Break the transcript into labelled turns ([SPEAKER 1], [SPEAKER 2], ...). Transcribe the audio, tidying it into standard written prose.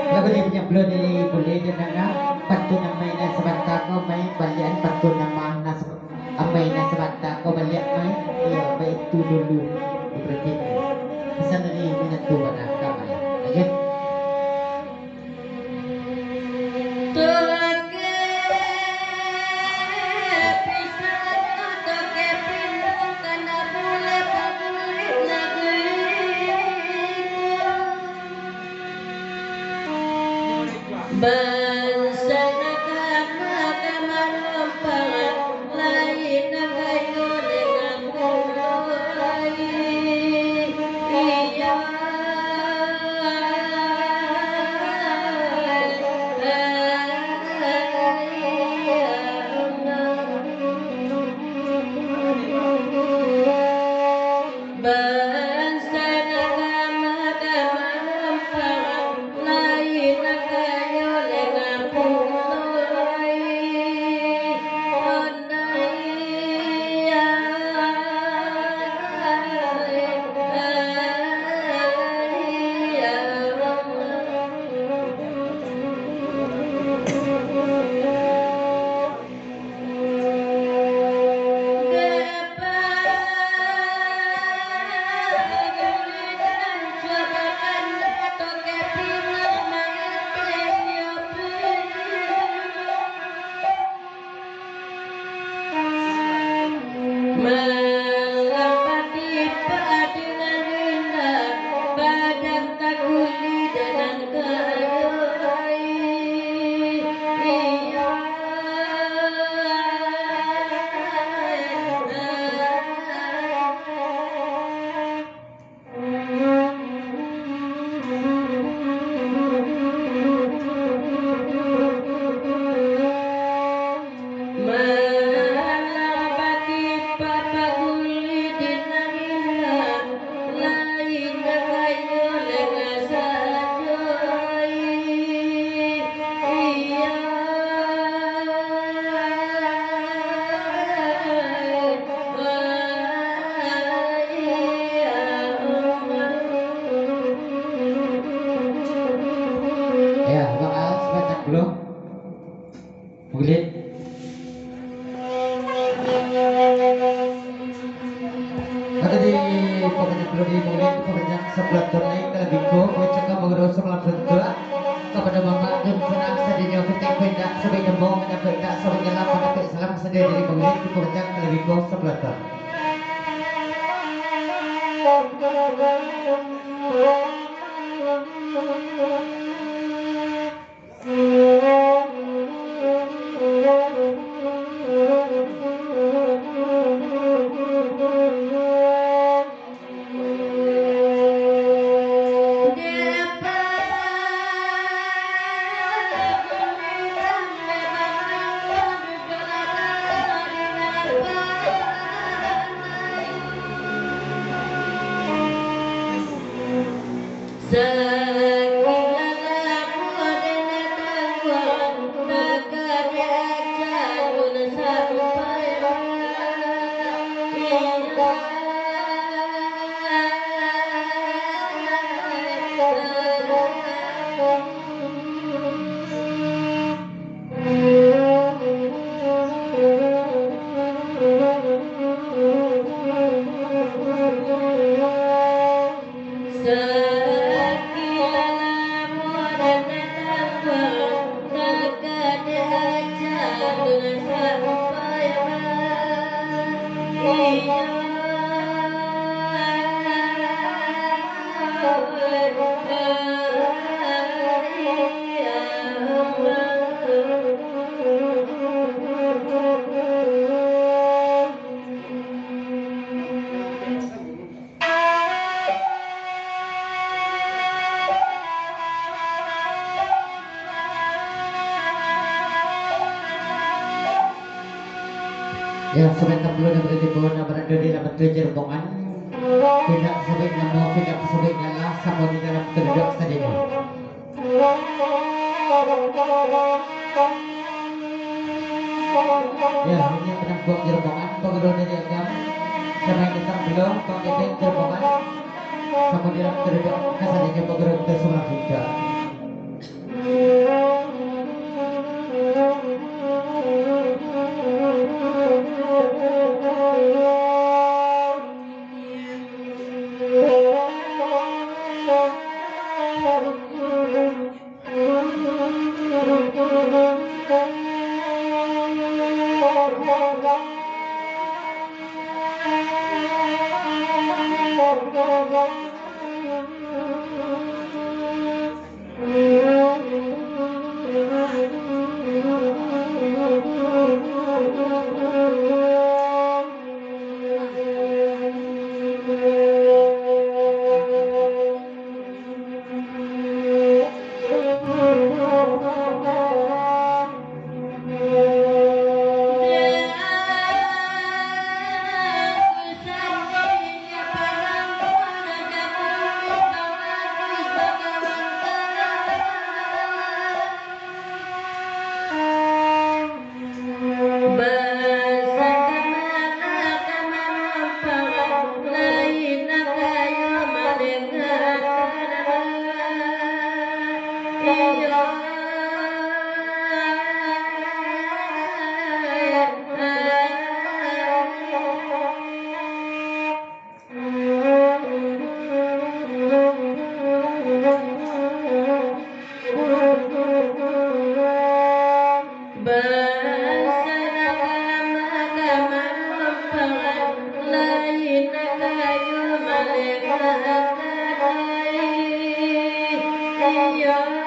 [SPEAKER 1] Lagu ni punya belum boleh dengar patu namai na sebata ko may balian patu nama na amai na sebata ko balian may ya baik itu dulu berarti pesan dari menyatu pada kamai lanjut
[SPEAKER 2] bangsa nakama kama numpang lain nagayo dengan mulai iya bangsa nakama kama numpang lain nagayo dengan
[SPEAKER 1] 60 Mulit Kata di pekerjaan perlu di mulit pekerjaan sebelah tunai kelebihku Wajaka mengerus sebelah bentuk kepada mama dan senang sedinya kita pindah sebagai demo mendapat tak sebagai gelap mendapat salam sedih dari mulit di pekerjaan kelebihku sebelah tunai Ya sebentar belum ada berarti pohon berada di dalam tujuh rombongan tidak sebut nama tidak sebut nama sama di dalam keduduk sadini ya ini penampung di rombongan pengeluar dari agama sama yang datang belum pengeluar di rombongan sama di dalam keduduk kesadini pengeluar ke sebelah juga Yeah.